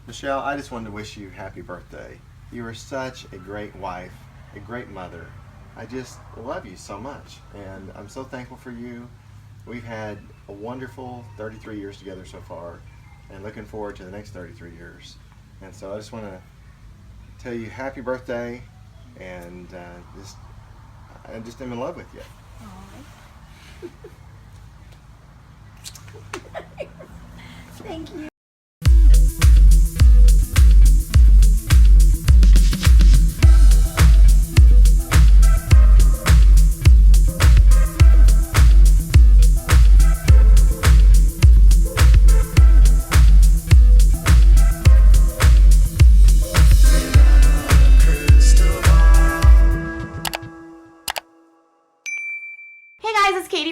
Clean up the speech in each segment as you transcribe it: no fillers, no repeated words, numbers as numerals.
Michelle, I just wanted to wish you happy birthday. You are such a great wife, a great mother. I just love you so much, and I'm so thankful for you. We've had a wonderful 33 years together so far, and looking forward to the next 33 years. And so I just want to tell you happy birthday, and I just am in love with you. Thank you.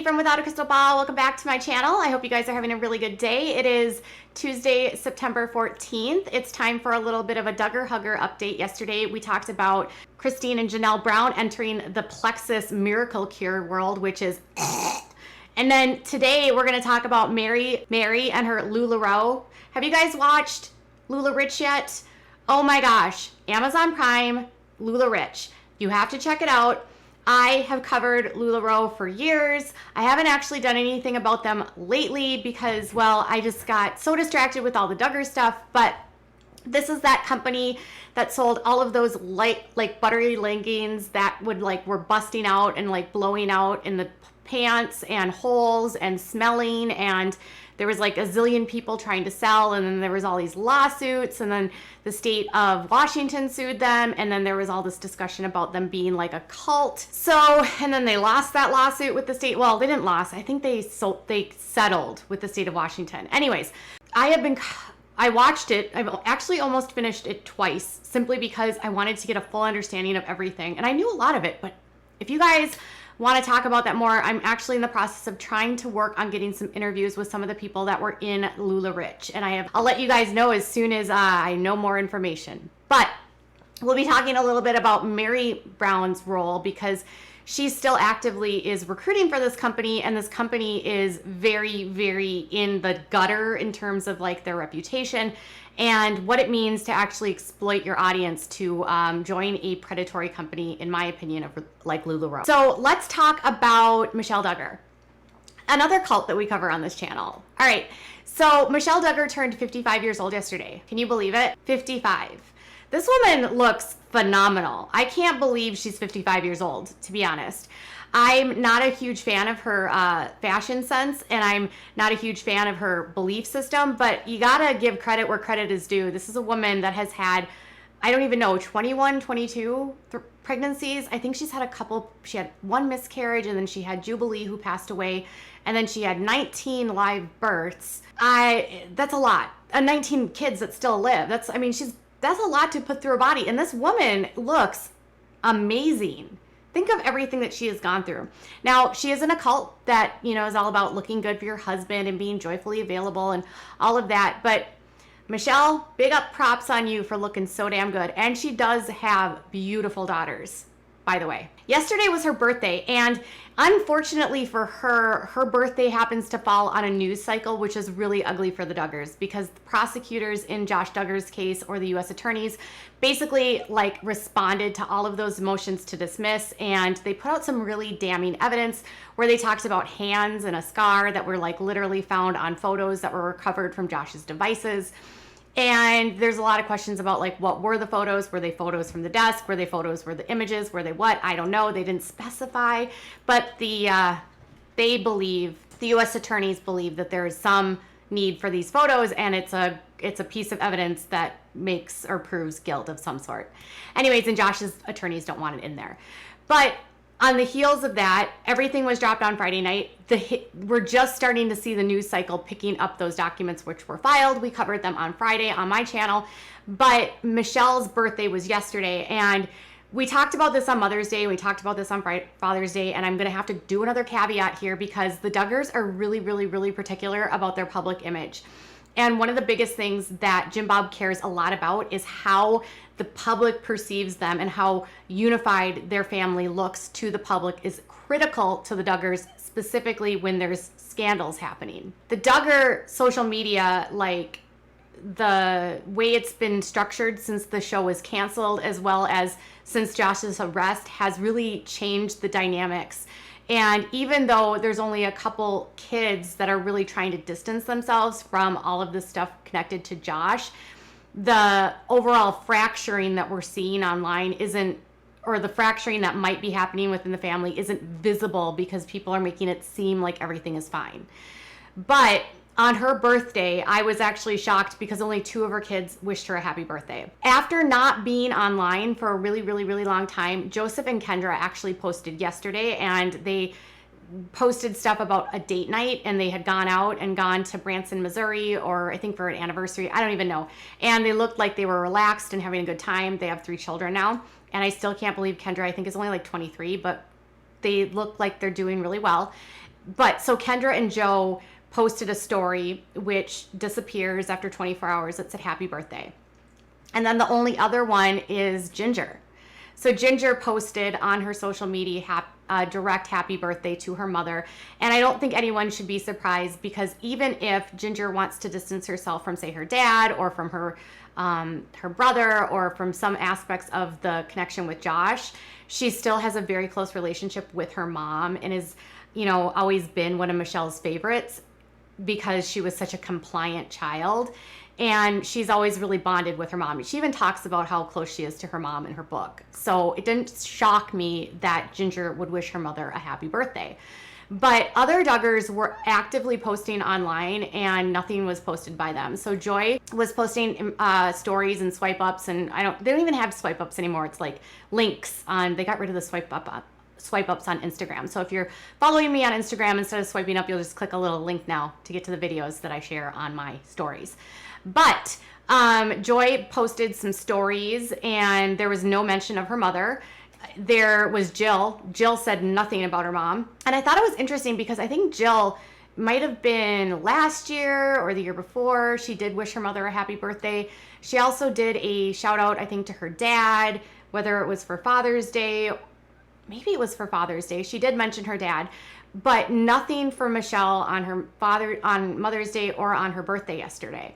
From Without a Crystal Ball. Welcome back to my channel. I hope you guys are having a really good day. It is Tuesday, September 14th. It's time for a little bit of a Duggar Hugger update. Yesterday we talked about Christine and Janelle Brown entering the Plexus miracle cure world, which is and then today we're going to talk about Meri and her Lularoe. Have you guys watched Lularoe yet? Oh my gosh, Amazon Prime, Lularoe. You have to check it out. I have covered Lularoe for years. I haven't actually done anything about them lately because, well, I just got so distracted with all the Duggar stuff, but this is that company that sold all of those light, like buttery leggings that were busting out and like blowing out in the pants and holes and smelling, and there was like a zillion people trying to sell, and then there was all these lawsuits, and then the state of Washington sued them, and then there was all this discussion about them being like a cult. So, and then they lost that lawsuit with the state. Well, they didn't lose. I think they settled with the state of Washington. Anyways, I watched it. I've actually almost finished it twice simply because I wanted to get a full understanding of everything, and I knew a lot of it, but if you guys want to talk about that more, I'm actually in the process of trying to work on getting some interviews with some of the people that were in Lularoe, and I'll let you guys know as soon as I know more information. But we'll be talking a little bit about Meri Brown's role because she still actively is recruiting for this company, and this company is very, very in the gutter in terms of like their reputation and what it means to actually exploit your audience to join a predatory company, in my opinion, of like Lularoe. So let's talk about Michelle Duggar, another cult that we cover on this channel. All right, so Michelle Duggar turned 55 years old yesterday. Can you believe it? 55. This woman looks phenomenal. I can't believe she's 55 years old, to be honest. I'm not a huge fan of her fashion sense, and I'm not a huge fan of her belief system, but you gotta give credit where credit is due. This is a woman that has had, I don't even know, 21, 22 pregnancies. I think she's had a couple. She had one miscarriage, and then she had Jubilee, who passed away, and then she had 19 live births. That's a lot. 19 kids that still live. That's a lot to put through her body, and this woman looks amazing. Think of everything that she has gone through. Now, she is in a cult that, is all about looking good for your husband and being joyfully available and all of that. But Michelle, big up props on you for looking so damn good. And she does have beautiful daughters, by the way. Yesterday was her birthday, and unfortunately for her, her birthday happens to fall on a news cycle, which is really ugly for the Duggars because the prosecutors in Josh Duggar's case, or the U.S. attorneys, basically responded to all of those motions to dismiss, and they put out some really damning evidence where they talked about hands and a scar that were literally found on photos that were recovered from Josh's devices. And there's a lot of questions about what were the photos? Were they photos from the desk? Were they photos? Were the images? Were they what? I don't know. They didn't specify, but they believe, the U.S. attorneys believe, that there is some need for these photos, and it's a piece of evidence that makes or proves guilt of some sort. Anyways, and Josh's attorneys don't want it in there. But on the heels of that, everything was dropped on Friday night. We're just starting to see the news cycle picking up those documents which were filed. We covered them on Friday on my channel, but Michelle's birthday was yesterday, and we talked about this on Mother's Day. We talked about this on Father's Day, and I'm going to have to do another caveat here because the Duggars are really, really, really particular about their public image. And one of the biggest things that Jim Bob cares a lot about is how the public perceives them, and how unified their family looks to the public is critical to the Duggars, specifically when there's scandals happening. The Duggar social media the way it's been structured since the show was canceled, as well as since Josh's arrest, has really changed the dynamics. And even though there's only a couple kids that are really trying to distance themselves from all of this stuff connected to Josh, the overall fracturing that we're seeing online isn't, or the fracturing that might be happening within the family isn't visible because people are making it seem like everything is fine. But on her birthday, I was actually shocked because only 2 of her kids wished her a happy birthday. After not being online for a really, really, really long time, Joseph and Kendra actually posted yesterday, and they posted stuff about a date night, and they had gone out and gone to Branson, Missouri, or I think for an anniversary, I don't even know. And they looked like they were relaxed and having a good time. They have 3 children now, and I still can't believe Kendra, I think, is only like 23, but they look like they're doing really well. But so Kendra and Joe posted a story which disappears after 24 hours that said happy birthday. And then the only other one is Ginger. So Ginger posted on her social media direct happy birthday to her mother. And I don't think anyone should be surprised, because even if Ginger wants to distance herself from, say, her dad or from her brother or from some aspects of the connection with Josh, she still has a very close relationship with her mom and is, always been one of Michelle's favorites because she was such a compliant child. And she's always really bonded with her mom. She even talks about how close she is to her mom in her book. So it didn't shock me that Ginger would wish her mother a happy birthday. But other Duggars were actively posting online, and nothing was posted by them. So Joy was posting stories and swipe ups, and they don't even have swipe ups anymore. It's like links on. They got rid of the swipe ups on Instagram. So if you're following me on Instagram, instead of swiping up, you'll just click a little link now to get to the videos that I share on my stories. But Joy posted some stories, and there was no mention of her mother. There was Jill. Jill said nothing about her mom. And I thought it was interesting because I think Jill might have been last year or the year before. She did wish her mother a happy birthday. She also did a shout out, I think, to her dad, whether it was for Father's Day. Maybe it was for Father's Day. She did mention her dad, but nothing for Michelle on Mother's Day or on her birthday yesterday.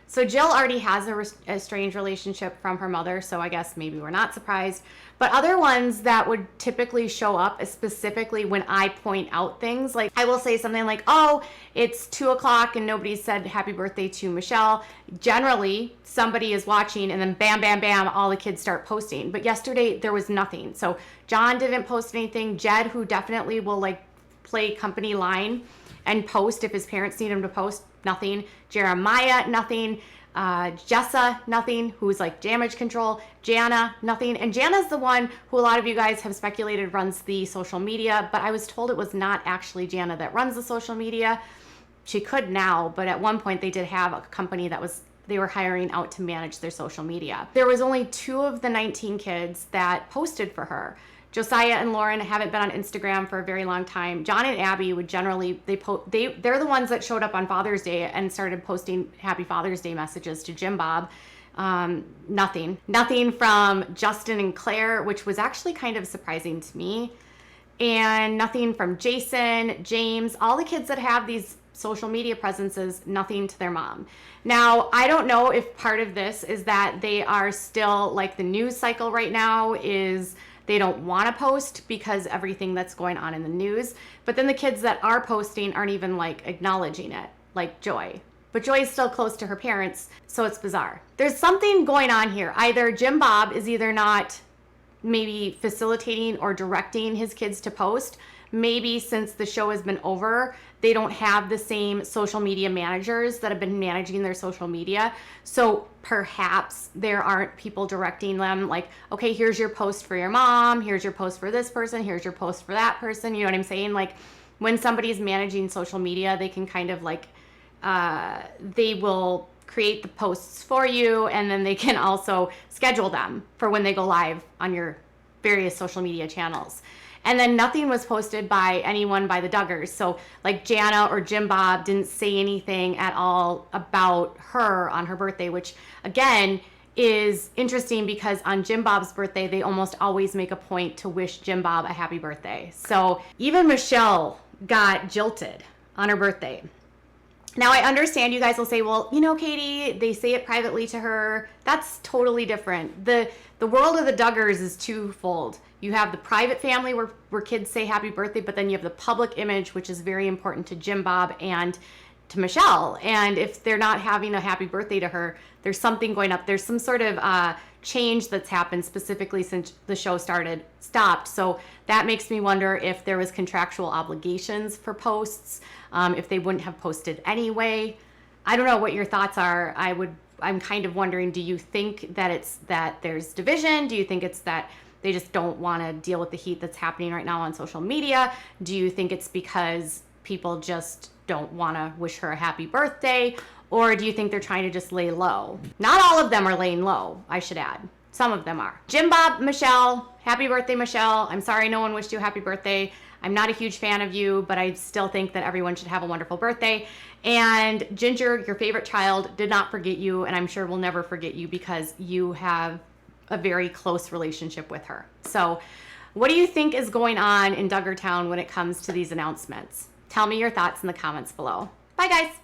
So Jill already has a strange relationship from her mother, so I guess maybe we're not surprised. But other ones that would typically show up is specifically when I point out things. Like I will say something like, oh, it's 2:00 and nobody said happy birthday to Michelle. Generally, somebody is watching and then bam, bam, bam, all the kids start posting. But yesterday there was nothing. So John didn't post anything. Jed, who definitely will play company line and post if his parents need him to post, nothing. Jeremiah, nothing. Jessa, nothing, who's like damage control. Jana, nothing. And Jana's the one who a lot of you guys have speculated runs the social media, but I was told it was not actually Jana that runs the social media. She could now, but at one point they did have a company they were hiring out to manage their social media. There was only 2 of the 19 kids that posted for her. Josiah and Lauren haven't been on Instagram for a very long time. John and Abby would generally, they're the ones that showed up on Father's Day and started posting Happy Father's Day messages to Jim Bob. Nothing from Justin and Claire, which was actually kind of surprising to me. And nothing from Jason, James, all the kids that have these social media presences, nothing to their mom. Now, I don't know if part of this is that they are still, the news cycle right now is they don't want to post because everything that's going on in the news. But then the kids that are posting aren't even acknowledging it, like Joy. But Joy is still close to her parents, so it's bizarre. There's something going on here. Either Jim Bob is either not maybe facilitating or directing his kids to post. Maybe since the show has been over, they don't have the same social media managers that have been managing their social media. So perhaps there aren't people directing them okay, here's your post for your mom, here's your post for this person, here's your post for that person. You know what I'm saying? When somebody's managing social media, they can kind of they will create the posts for you, and then they can also schedule them for when they go live on your various social media channels. And then nothing was posted by anyone by the Duggars. So Jana or Jim Bob didn't say anything at all about her on her birthday, which again is interesting because on Jim Bob's birthday, they almost always make a point to wish Jim Bob a happy birthday. So even Michelle got jilted on her birthday. Now, I understand you guys will say, well, you know, Katie, they say it privately to her. That's totally different. The world of the Duggars is twofold. You have the private family where kids say happy birthday, but then you have the public image, which is very important to Jim Bob and to Michelle. And if they're not having a happy birthday to her, there's something going up. There's some sort of change that's happened specifically since the show stopped. So that makes me wonder if there was contractual obligations for posts, if they wouldn't have posted anyway. I don't know what your thoughts are. I'm kind of wondering, do you think that it's that there's division? Do you think it's that they just don't want to deal with the heat that's happening right now on social media? Do you think it's because people just don't want to wish her a happy birthday? Or do you think they're trying to just lay low? Not all of them are laying low, I should add. Some of them are. Jim Bob, Michelle, happy birthday, Michelle. I'm sorry no one wished you a happy birthday. I'm not a huge fan of you, but I still think that everyone should have a wonderful birthday. And Ginger, your favorite child, did not forget you, and I'm sure will never forget you because you have a very close relationship with her. So what do you think is going on in Duggar Town when it comes to these announcements? Tell me your thoughts in the comments below. Bye, guys.